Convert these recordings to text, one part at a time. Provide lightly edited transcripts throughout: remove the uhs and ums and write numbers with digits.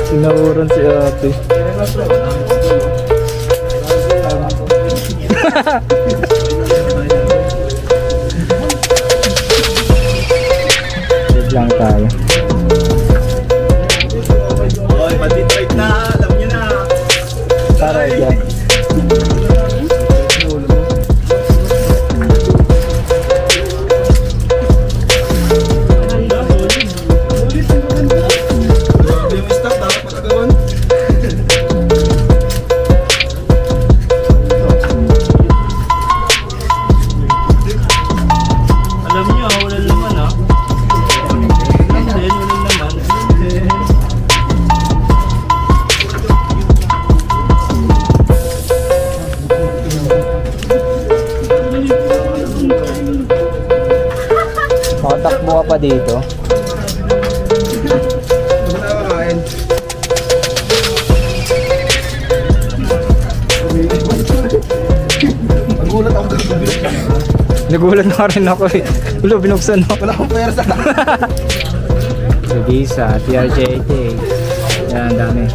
Sinauran si ate. Wait lang tayo. Oy, matitrait na. Alam niyo na. Tara dyan. Makatakbo ka pa dito. Nagulat na rin ako eh. Wala, binuksan mo. Wala akong pwersa. Si Visa, TRJJ. Yan, dami.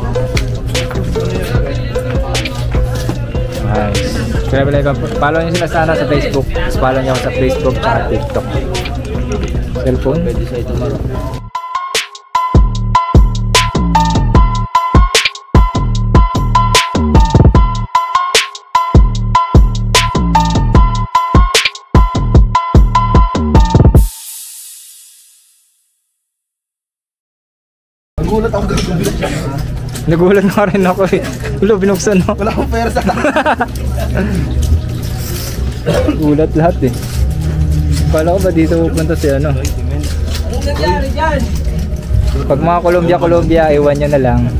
Nice. Follow nyo sila sana sa Facebook. Follow nyo ako sa Facebook at TikTok. Cellphone? Pwede sa ito maro. Nagulat ako. Nagulat na rin ako eh. Wala, binuksan mo. Wala akong pwersa. Gulat lahat eh. Kala ko ba dito pupunta si ano? Anong nangyari dyan? Pag mga Colombia, iwan nyo na lang.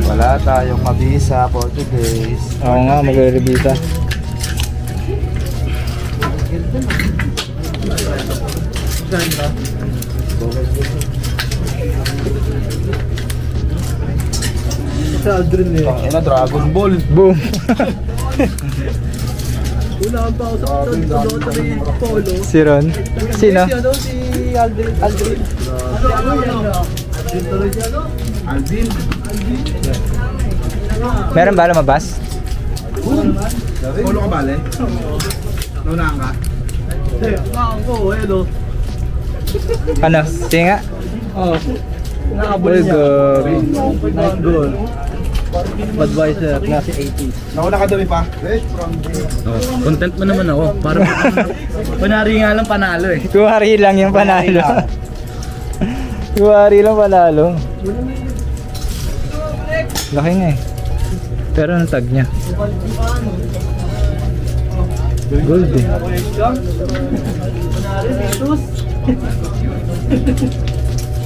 Wala tayong mabisa for today's. Oo nga, magre-revisa. Sa Aldrin eh. Ano, Dragon Ball. Boom! Wala pa ako sa polo. Si Ron? Sino? Si Aldrin. Aldrin. Alvin. Meron ba lumabas? Polo ka bale? Naunahan ka? Ako, hello. Ano? Sige nga? Oh. Nakabuli niya. Night goal. Advisor, nasa 80. Nauna ka dumi pa? Content mo naman ako. Para panari nga lang panalo eh. Kuwari lang yung panalo. Kuwari lang panalo. Laki nga eh. Pero anong tag niya? Gold eh.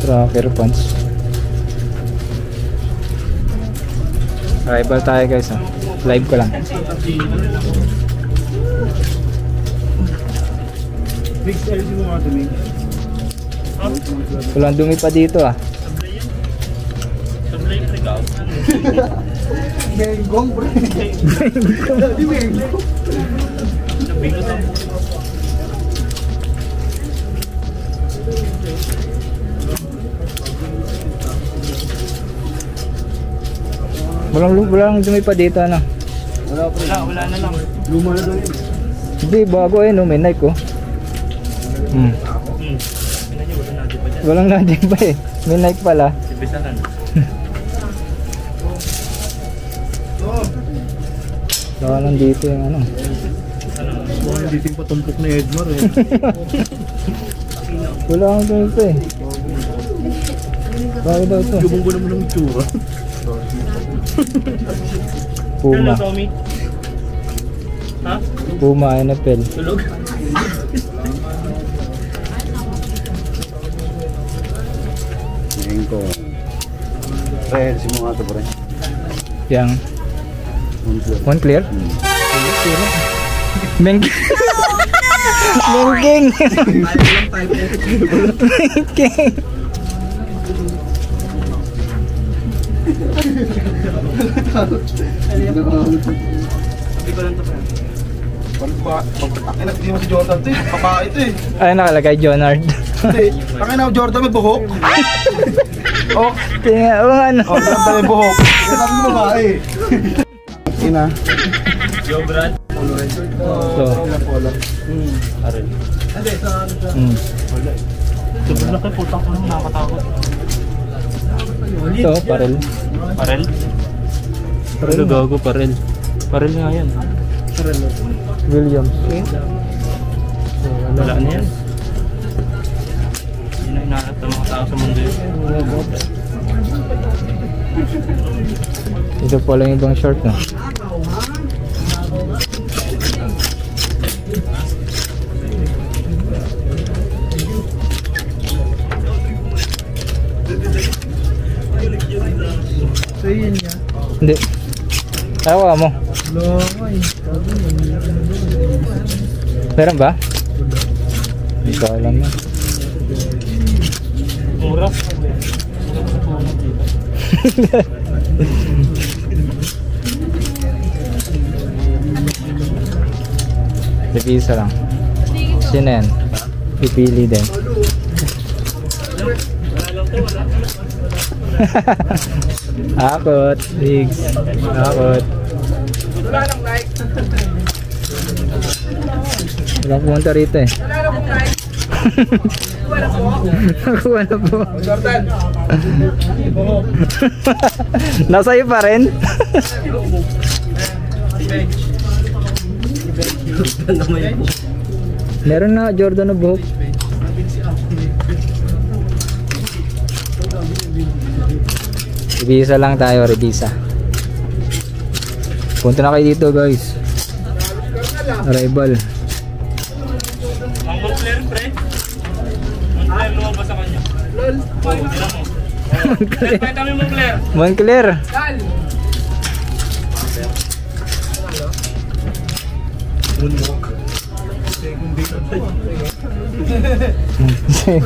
Tracker punch. Rival tayo guys oh. Live ko lang. Big size mo nga dumi. Walang dumi pa dito ah. Menggong bro. Di menggong. Walang dumi pa dito ano. Wala na lang. Luma na daw yun. Hindi, bago eh no, may Nike oh. Walang natin pa eh. May Nike pala. Sipisahan. Saka nandito yung ano. Hindi ting patumpok ni Edmar eh. Wala akong dumi pa eh. Bakit daw ito? Gubong ko naman ng itsura. Puma. Tommy? Ha? Puma NFL. Tulog? Menggong. Pre, si mo nga ito pre. Yang one clear? Meng Mengking. Mengking. Akin na, hindi mo si Jordan to eh. Babae to eh. Ay, nakalagay Jonard. Hindi. Akin na, Jordan may buhok. Oh, Tingnan, o ano. oh, Jordan may buhok. Kaya sabi mo babae. Ina. Yo, Brad. So. Aral. Mm. Sobrang laki, putang ko nung nakakatakot. Ito, parel. Parel? Parel. Ano gago, parel? Parel nga yan. Williams. Wala na yan. Yun ang inaanap ng mga tao sa mundo yun. Ito pala yung ibang short, no? So yun niya. Hindi. Ayaw mo. Meron ba? Hindi ko alam na. Mura. Isa lang. Sino yan? Pipili din. Akot. Bigs. Akot. Wala pumunta rito eh. Nakuha na po. Nasa iyo pa rin? Meron na Jordan na buhok. Revisa lang tayo, revisa. Punta na kayo dito guys. Arrival. Ang Moncler, pre. Moncler, lumabas sa kanya. Lol. Moncler. Pwede kami Moncler. Moncler.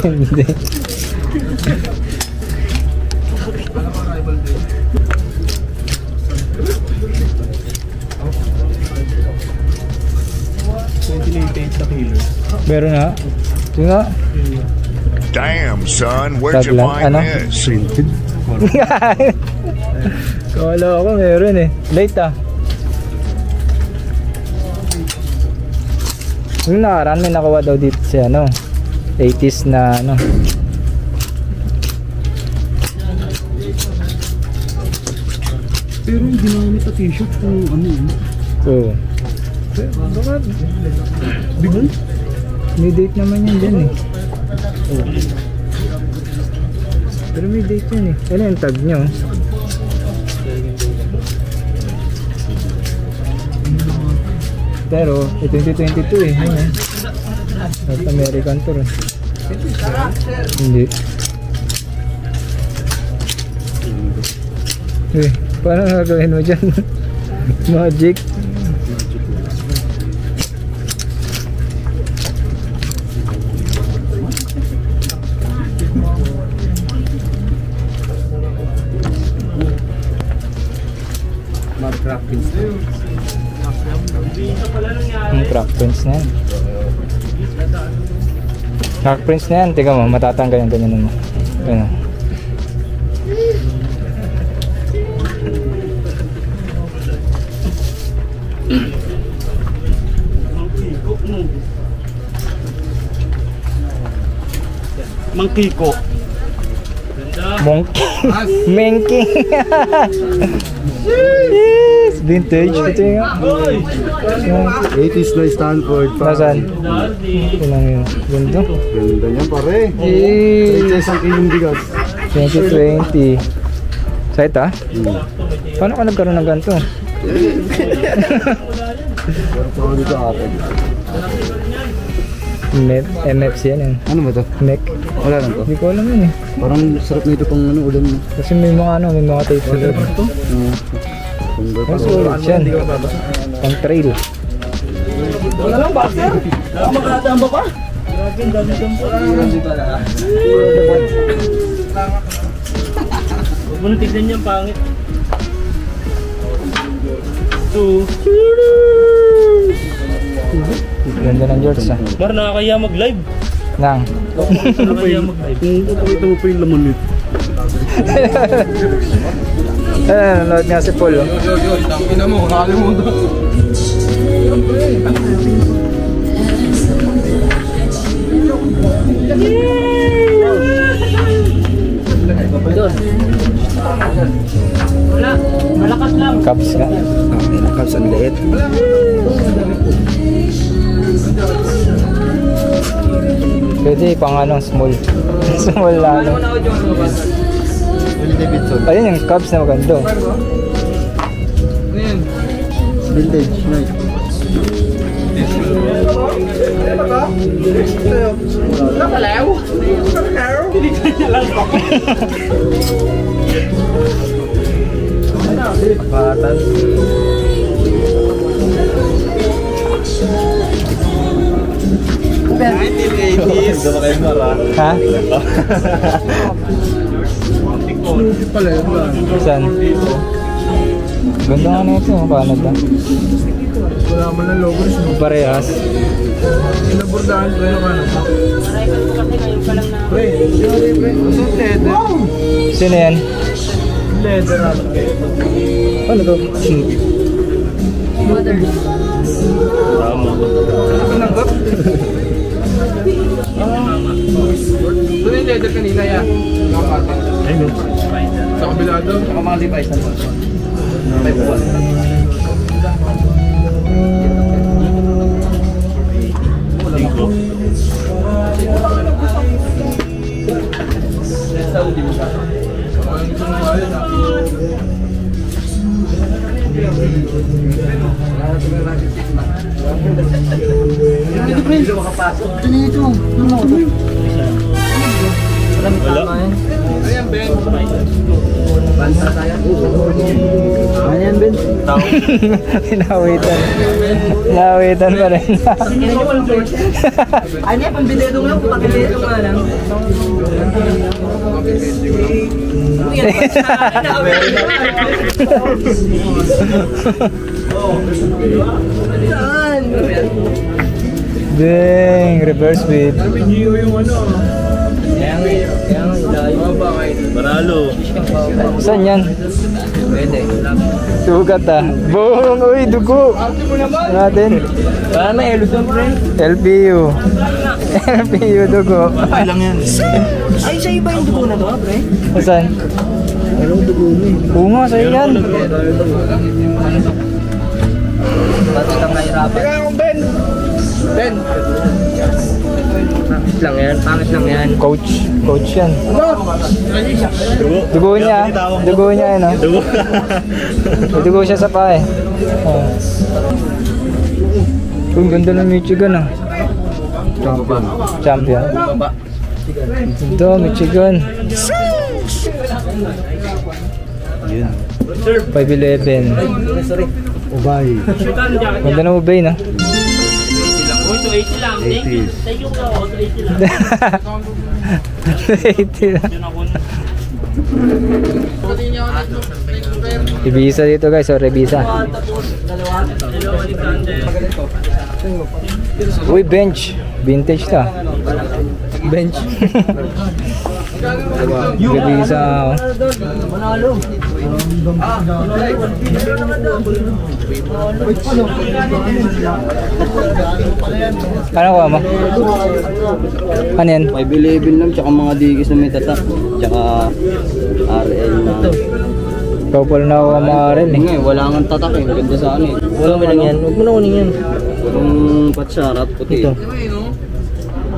Hindi. Meron nga. Ito nga. Damn, son, where'd you Taglan, find ano? this? Kala ko meron eh. Late ah. Yung nakaraan may nakuha daw dito si ano 80s na ano. Pero hindi ginamit na t-shirt kung ano yun. Oo. Baka Bigol? may date naman yan dyan eh. Oo. Pero may date yan eh. Ano yung tag nyo? Pero, 2022 eh. Ano eh. North American tour eh. Hindi. Eh, paano gagawin mo dyan? Magic. Ang crack prints na yan. Crack prints na yan. Tika mo, matatanggal yung ganyan mo. Ganyan. Mangkiko. Monkey. Menking. Yes, vintage. Ito yung 80s na Stanford. nasaan? Ito lang yun. Ganda. Ganda niyan pare. Eh, Isang kilong bigas. 2020. Sait ah? Paano ka nagkaroon ng ganito? Pero dito atin. MFC yan. Ano ba to? Mech. Wala lang to. Hindi ko alam yun eh. Parang sarap nito pang ano ulam mo. Kasi may mga ano, may mga tape sila. Mas ulit yan. Pang trail. Wala lang ba, sir? Magkakatamba pa? Grabe, ang dami kang pa. Huwag mo na tignan niya, pangit. Ganda ng George ah. Mar, nakakaya mag-live. Nang. Nakakaya mag-live. Pakita mo pa yung laman nito. Nanonood nga si Paul oh. Ina mo, nakalimutan. Wala, malakas lang. Cubs nga. Cubs ang liit. Pwede pang ano, small. Small lang. Ayun yung Cubs na maganda. Vintage, nice. Ha? Snoopy pala yun ba? Saan? Ganda nga nito, Canada. Wala man ng logo ni Snoopy. Parehas. Pinabordahan ko yung ano. Pre, pre. Wow! Sino yan? Leather ano. Ano to? Pinanggap? Ito yung leather kanina yan. Sa kabila doon. Sa mga device na po. May buwan. Ayan, Ben. Bansa tayo. Ayan, Ben. Pinawitan. Pinawitan pa rin. Ano yan, pambiledo nga, pakiledo nga lang. Dang, reverse beat. May Gio yung ano. Baralo. Saan yan? Sugat ah. Boom! Uy, dugo! Natin. Wala na, elo doon, pre. LPU. LPU dugo. Ay lang yan. Ay, sa iba yung dugo na to, pre. Saan? Anong dugo mo eh? Oo nga, sa'yo yan. Ba't lang nahirapan? Teka akong Ben. Ben. Pangit lang yan, pangit lang yan. Coach. Coach yan. Dugo. Dugo niya. Dugo niya yun ah. Dugo. May dugo siya sa paa eh. Oh. Ang ganda ng Michigan ah. Champion. Ito, Michigan. 5'11". Ubay. Ganda ng ubay na. 80 lang. Thank you po. 80 lang. 80 lang. Ibisa dito guys, sorry Ibisa. Uy, bench. Vintage to. Bench. Ibisa. Manalo. Ano ko mo? Ano yan? 5'11 lang, tsaka mga digis na may tatak. Tsaka RL na. Couple na ako maaaral eh. Nga, wala nga tatak eh. Ganda sa ano eh. Wala mo lang yan. Huwag mo na kunin yan. Walang patsarap, puti. Ito.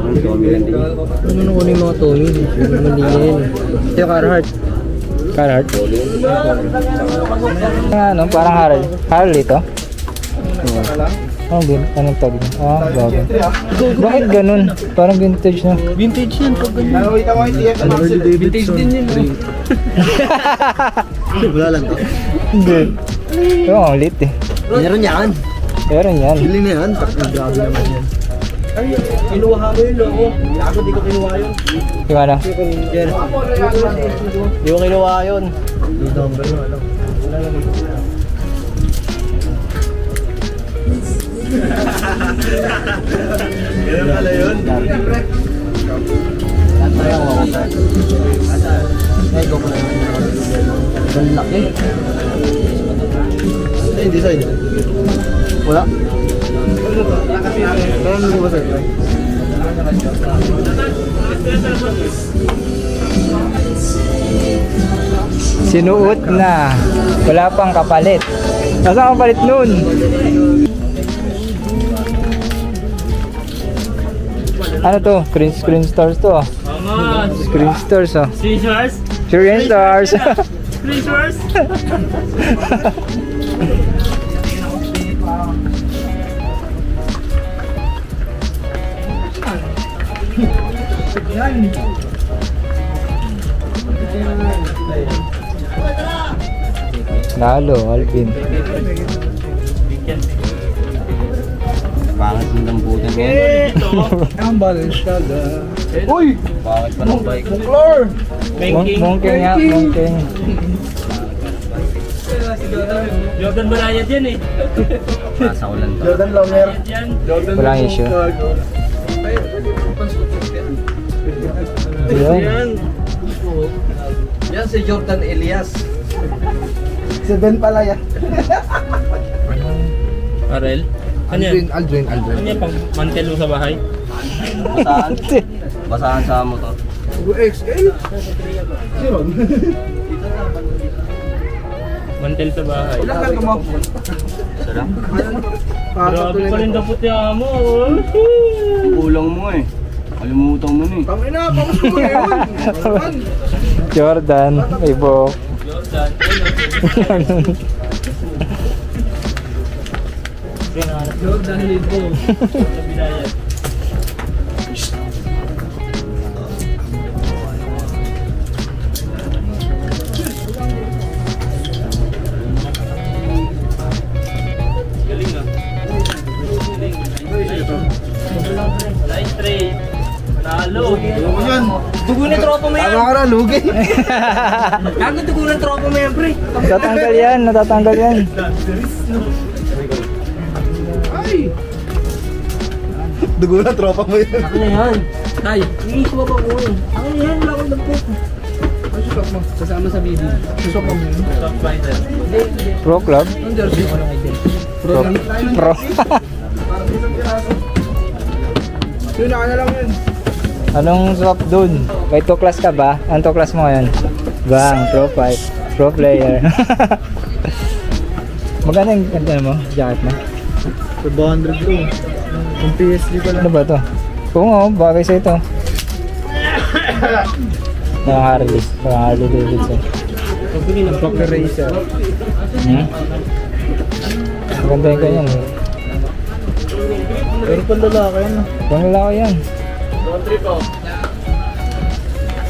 Ang Tommy lang din. Huwag mo na kunin mga Tommy. Mali yan. Ito yung Carhartt. Carhartt? Ano, parang Harley. Harley ito? Anong tag niya? Bago. Bakit ganun? Parang vintage na. Vintage yan. Pag ganyan. Nakawita mo yung TF. Vintage din yun. Wala lang to. Hindi. Ito ang lit eh. Meron yan. Meron yan. Bili na yan. Grabe naman yan. Ay, kinuha mo yun, loko. Ako di ko kinuha yun. Yung ano? Yan. Di ko kinuha yun. Dito ang gano'n, alam. Ganun pala yun. Lahat tayo ako ako. Ay, go ko na yun. Ang laki. Ay, design. Wala. Kaya mo ba sir? Sinuot na. Wala pang kapalit. Nasaan kapalit nun? Ano to? Screen stars to. Screen stars oh. Scissors? Screen stars. Scissors? Lalo, Alvin. Pangit ng damputin mo. Ang balansyada. Uy! Pangit pa ng bike. Buklor! Mongking nga, mongking. Jordan Balayad yan eh. Nasa ulan to. Jordan Longer. Yan. Jordan Walang issue. Yun. Yan si Jordan Elias. Si Ben Palaya. Arel? Ano yan? Aldrin. Ano yan? Pang mantel mo sa bahay? Basahan. Basahan sa motor. XL? Sino? Mantel sa bahay. Ilang kanto mo? Sarap. Grabe pa rin dapat yung mo. Kulang mo eh. Kalimutan mo na eh. Tangina, pamusto mo ngayon. Jordan, Ibo. Jordan. Jordan Libo. Sa Bilayad. Galing ah. Line 3. Panalo. Yan. Dugo na tropa mo yan. Tama ka na, lugi. Gago dugo ng tropa mo yan, pre. Natatanggal yan, natatanggal yan. Ay! Dugo na tropa mo yan. Ano yan? Tay, inis mo ba ko? Ano yan? Wala akong dampot. Ay, susok mo. Kasama sa video. Susok mo yan. Top fighter. Pro club? Ang jersey. Pro. Pro. Yun, naka na lang yun. Anong swap dun? May 2 class ka ba? Anong 2 class mo ngayon? Bang, pro fight. Pro player. Magkano yung mo? Jacket mo? 400 to. Yung PSD pa Ano ba to? Oo nga, bagay sa ito. Harley. Harley Davidson. Proper racer. Maganda yung ganyan eh. Pero pang lalaki yan. Kung lalaki yan.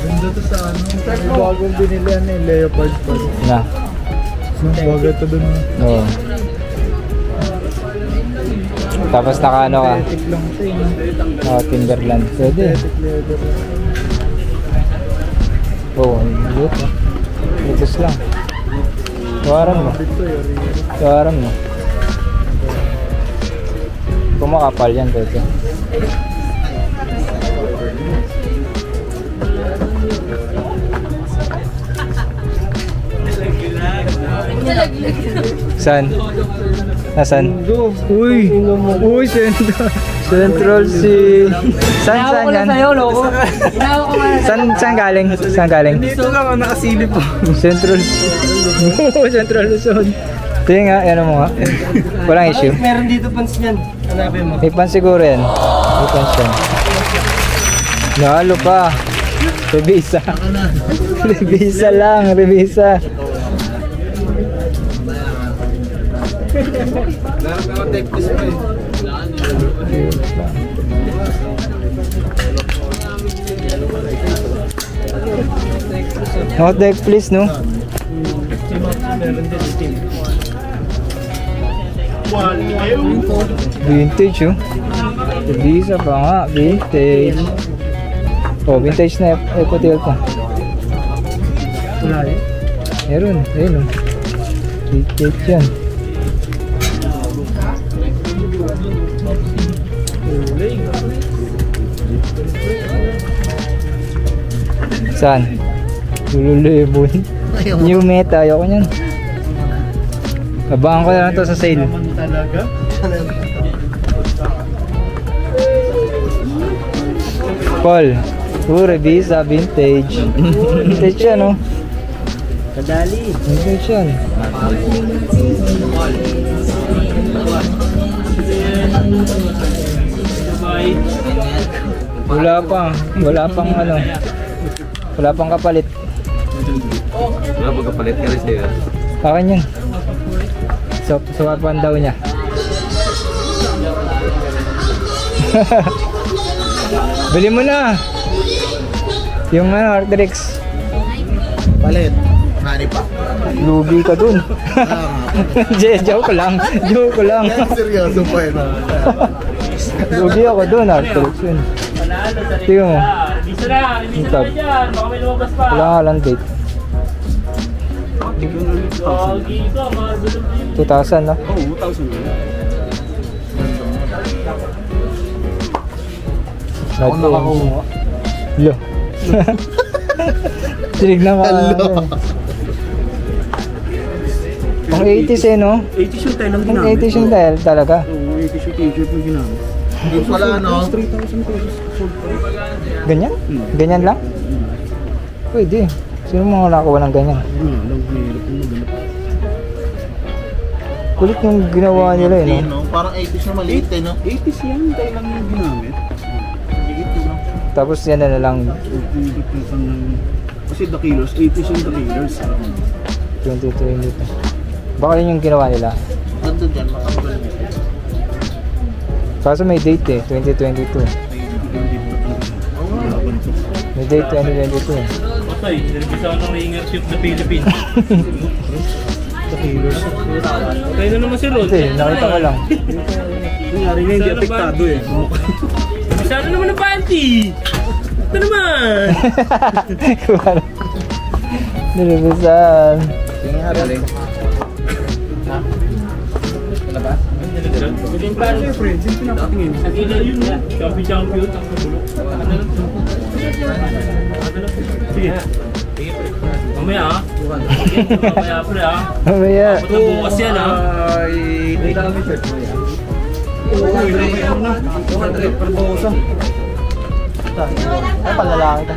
Ganda to sa ano. May bagong binili yan eh. Leopard pa. Na. Bagay to dun. Oo. Tapos naka ano ka? Aesthetic lang ito eh. Naka Timberland. Pwede. Aesthetic leather. Oo, loot eh. Lutos lang. Tawaran mo. Ito yun. Tawaran mo. Kung makapal yan, pwede. Saan? Nasaan? Uy! Uy, Central C. Saan yan? Saan galing? Saan galing? Dito lang ang nakasilip po. Central Central Luzon. Ito yung nga, ano mo nga. Walang issue. Meron dito pants niyan. Hanapin mo. May pan siguro yan. May pan siya. Nalo pa. Revisa. Revisa lang, revisa. Nakaka-take this pa eh. Hot deck please, no? Vintage, oh. Revisa pa nga, vintage. Oh, vintage na Ecotel pa. Wala eh. Meron, ayun, oh. Vintage yan. Saan? Lululemon. New meta, ayoko nyan. Abangan ko na lang to sa sale. Naman talaga. Paul, Revisa, vintage. Vintage yan, no? Kadali. Vintage yan. Wala pang kapalit. Wala pagkapalit ka rin siya. Akin yun. Suwapan daw niya. Bili mo na. Yung Arc'teryx. Palit. Nani pa. Lugi ka dun. Joke lang. Seryoso pa yun. Lugi ako dun, Arc'teryx yun. Tingnan mo. Bisa na dyan. Baka may lumabas pa. Wala nga lang date. 2,000 no? Oo, 2,000 yun. Ako nakakuha. Lo. Tinignan mo. Ang 80s eh no? 80 shoot tayo lang Ang ginamit. 80s yung dahil talaga. Oo, 80 shoot t-shirt yung ginamit. Yung pala ano? 3,000 pesos. Ganyan? Ganyan lang? Pwede. Sino mga nakakuha ng ganyan? Lang mahirap yung maganda. Kulit yung ginawa nila eh no? Parang 80s na maliit eh no? 80s yan, tayo lang yung ginamit. Tapos yan na lang Kasi the kilos, 80s yung the kilos. 22 dito. Baka yun yung ginawa nila. Ando dyan, makapagaling. Kaso may date eh, 2022. May date 2022 eh. Patay, niribisa ako ng ringer ship na Philippines. Patay na naman si Rod. Hindi, nakita ko lang. Nangyari nga hindi apektado eh. Masyado naman ang panty. Ito naman. Nilibisan. Sige nga, galing. Yung panty, Friends, yung pinapatingin. ang ina yun na. Champion. Ang bulok. Sige. Mamaya ah. Mamaya pre ah. Mamaya. Abot na bukas yan ah. Ay, hindi ka namin shirt mo yan. Ay, palalaki ka.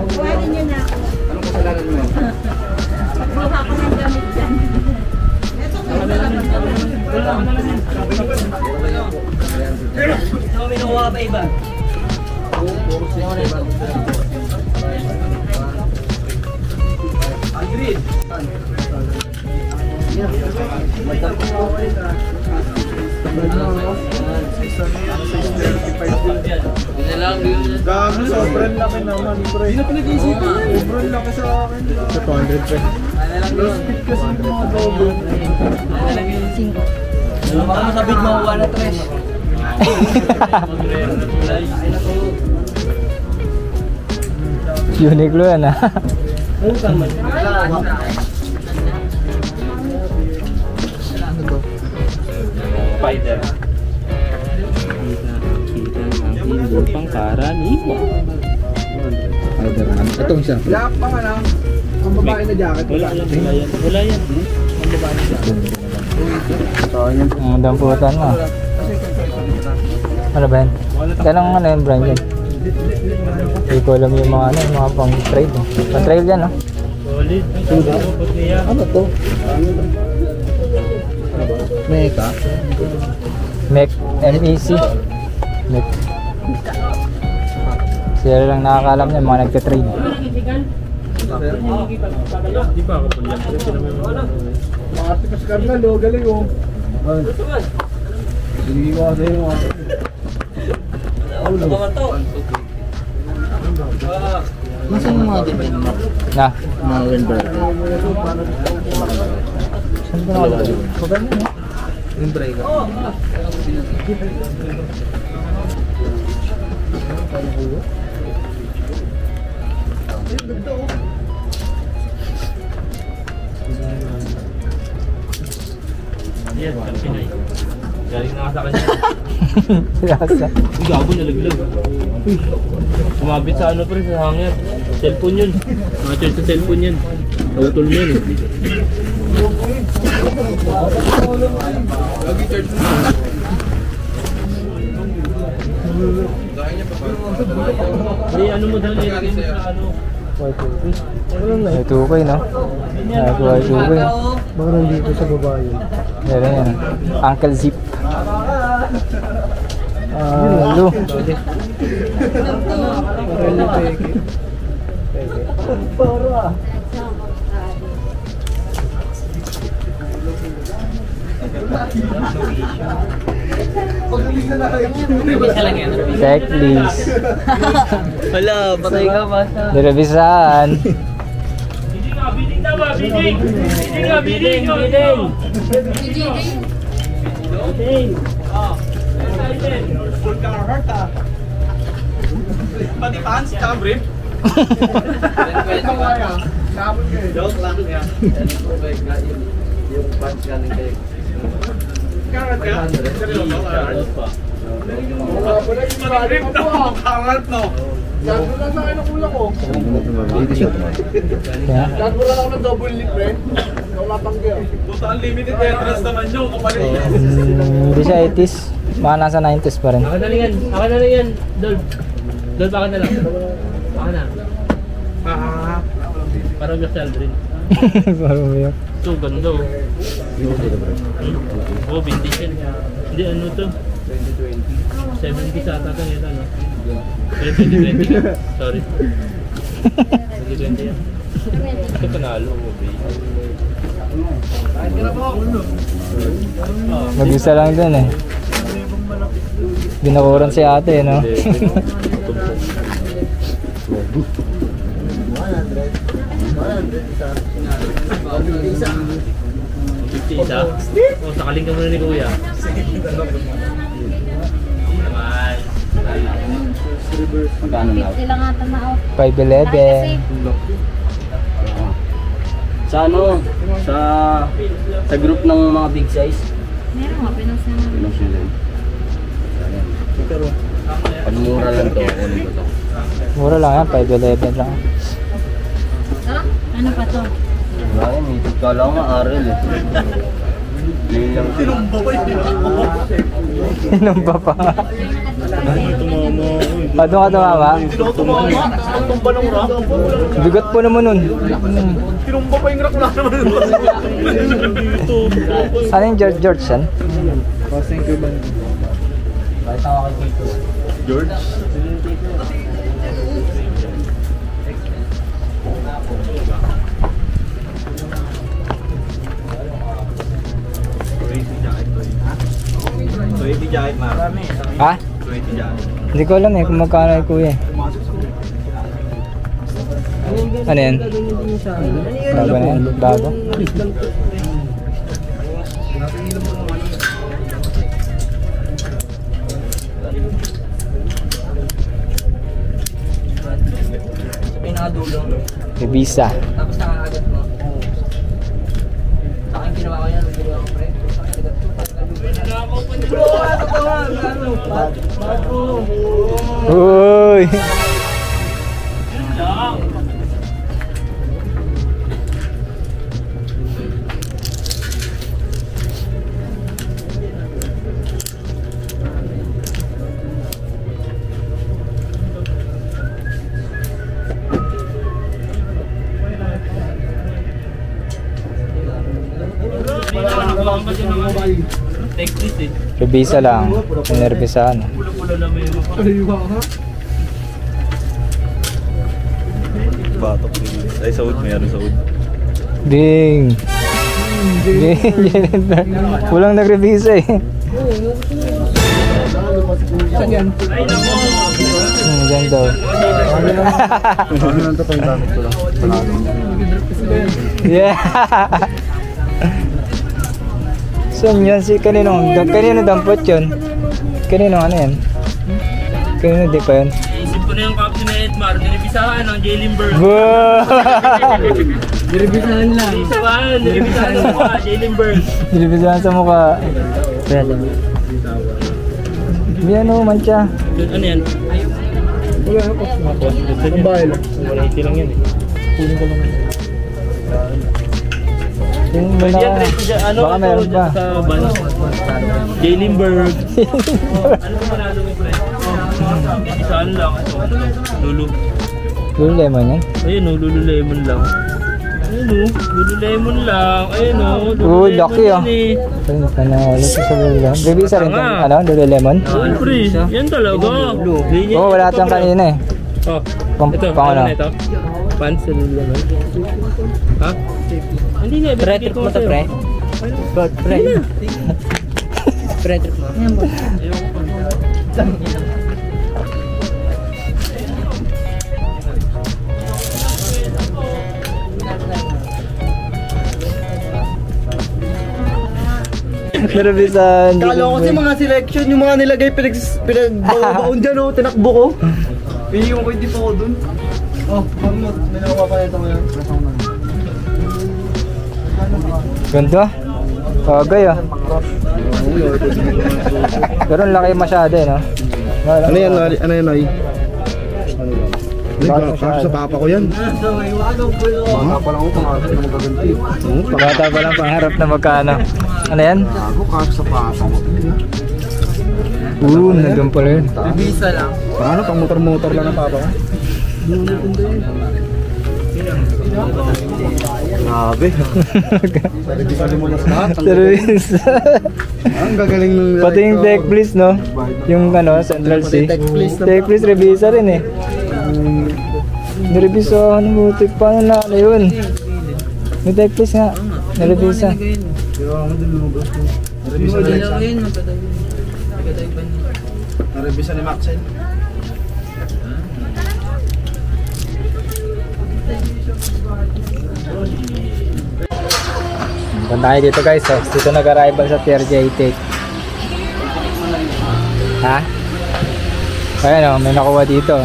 Kuhanin nyo na. Anong kasalanan mo? Buha ko ng gamit dyan. Ito may nakuha pa iba. Agreed. Dami, sobrang laki naman, pre. Hindi na pinag-iisipan. Sobrang laki sa akin. Sa 200, pre. Low speed kasi yung mga double. Baka masabit makuha na tres. Uniqlo yan ah. Spider. Kita ang aking pangkaraniwan. Spider-Man. Itong isa. Lahat pa ka lang. Ang babae na jacket. Wala yan. Wala yan. Ang babae na jacket. Ang damputan mo. Ano ba yan? Ganang ano yung brand yan? Hindi ko alam yung mga ano, yung mga pang trade. Pang trail yan no? Solid. Ang niya. Ano to? Meka? MEC, MEC. MEC. Sila lang nakakalam niya, mga nagka-trade. Di ba ako po yan? Mga artikas Carnal, oh, galing oh. Hindi ko kasi yung mga... Nasaan yung mga ganyan mo? Na, Mga Windbreaker. saan ko nakalagay? Windbreaker. Yes, Pinay. Galing na nga sa kanya. Lasa. Uy, gago, nalaglag. Uy, sumabit sa ano pre, sa hanger. Cellphone yun. Nakacharge sa cellphone yan. Nautol mo yun. Hindi, ano mo dali, ilagay mo sa ano. May tukay, no? May tukay. Baka nandito sa baba yun. Yan yan. Uncle Zip. Lo. Checklist. Wala, patay ka ba? Direbisahan. Bidding nga, bidding na ba? Bidding! Bidding nga, bidding! Bidding! Bidding! Full car heart ah. Pati pants, tsaka brief. Joke lang yan. Yung punch galing kayo. Karat ka? Seryoso ka? Brief na mo, karat no. Gago lang na kayo ng ulo ko. Gago lang ako ng double lip eh. Wala pang gear. Puta unlimited entrance naman nyo, kapalit yan. Hindi siya 80s. Baka nasa 90s pa rin. Akin na lang yan. Akin na lang yan. Dolb. Dolb, akin na lang. Akin na. Parang yung Sheldrin. Parang umiyak. Ito, ganda oh. Oh, vintage yan. Hindi, ano to? 70 sa ata ito yun, ano? 2020 ka. Sorry. 2020 yan. Ito panalo. Mag-isa lang dun eh. Binakuran si ate, no? Isa? O, sakaling ka muna ni Kuya. Naman. Magkano na? Ilang ata na out. 511. Sa ano? Sa group ng mga big size. Meron nga, pinos na naman. Pinos nyo din. Pag mura lang to, kunin ko to. Mura lang yan, 511 lang. Ano pa to? Wala yan eh. Kala ko nga RL eh. Yun lang sila. Sinumba pa nga. Doon ka tumama? Tumba ng rock. Bigot po naman nun. Tinumba pa yung rock na naman. Ano yung George yan? Thank you, man. George? Ha? Hindi ko alam eh kung magkano yung kuya. Ano yan? Bago na yan? Bago? May visa. Tapos nakakagat mo. Sa akin ginawa ko yan. Ginawa ko pre. Uy! Texas eh. May visa lang. Nervisahan. Pula-pula lang may Batok. Ay, Saud. Mayroon Saud. Ding! Ding! Walang nag-revisa eh. Saan yan? Ay nako! Diyan daw. Ano lang ito pa yung gamit ko lang? Yeah! Saan yun? Kanino dampot yun? Kanino ano yan? Kanino di pa yun? Isip ko na yung captain na Edmar. Dinibisahan ng Jalen Burr. Wow! Nirebisahan lang. Nilibisahan sa mukha, Jalen Burns. Nilibisahan sa mukha. May ano, mancha. Ano yan? Wala ako. Ang bahay lang. 180 lang yan eh. Kunin ko lang. Yung may Yan, na... ano Baka meron pa. Sa ban. Jalen Burns. Ano ba manalo mo, pre? Saan lang? Lulu. Lululemon yan? Ayun o, Lululemon lang. Ayun o, Lululemon lang. Ayun o, Uy, laki ah. Palitan na ulit sa Lululemon. Baby, isa rin Tanga. ano, Lululemon? Pre, yan talaga. Oo, wala tayong kanina eh. Oh, Pang- ito, pang ano ano? na ito? Pants sa Lululemon. Ha? Hindi na, Pre-trip mo to, pre. God, pre. Pre-trip mo. Narabisan. Kala ko kasi mga selection, yung mga nilagay pinagbaon dyan oh, tinakbo ko. Piniyon ko, hindi pa ako dun. Oh, may nakuha pa ito ngayon. Ganda. Bagay ah. Pero ang laki masyado eh, no? Ano yan, Noy? Ano yan, Noy? Kasya sa papa ko yan. Mga pa lang ako pangarap na magaganti. Bata pa lang pangarap na magkano. Ano yan? Ako, kasya sa papa ko. Nandun pala yun. Bibisa lang. Ano, pang motor-motor lang ang papa ko? Grabe. Sarili mo na lahat. Service. Ang gagaling ng... Pati yung tech please, no? Yung ano, Central C. Tech please na Tech please, revisa rin eh. Nirevisa, ano butik, paano na ano yun? May tech please nga, nirevisa. Narebisa ni Maxine. Punta tayo dito guys, oh. Dito nag-arrival sa TRJ88. Ha? Ayan oh, may nakuha dito.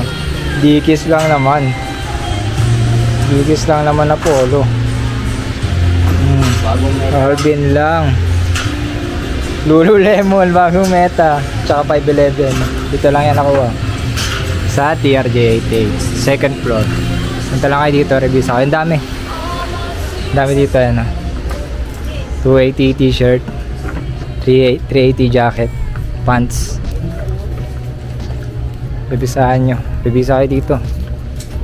Dikis lang naman. Dikis lang naman na polo. Alvin lang. Lululemon, bagong meta. Tsaka 511. Dito lang yan nakuha. Sa TRJ88. Second floor. Punta lang kayo dito, revisa kayo. Ang dami. Ang dami dito yan ah. 280 t-shirt, 380 jacket, pants. Revisahan nyo. Revisa kayo dito.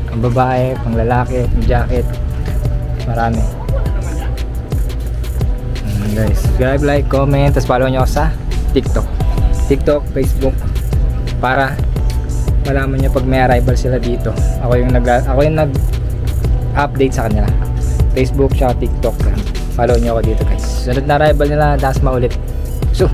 Pang babae, pang lalaki, pang jacket. Marami. Guys, subscribe, like, comment, tapos follow nyo ako sa TikTok, Facebook, para malaman nyo pag may arrival sila dito. Ako yung nag-update sa kanila. Facebook, tsaka TikTok. Follow nyo ako dito guys. Sunod na arrival nila, Dasma ulit. So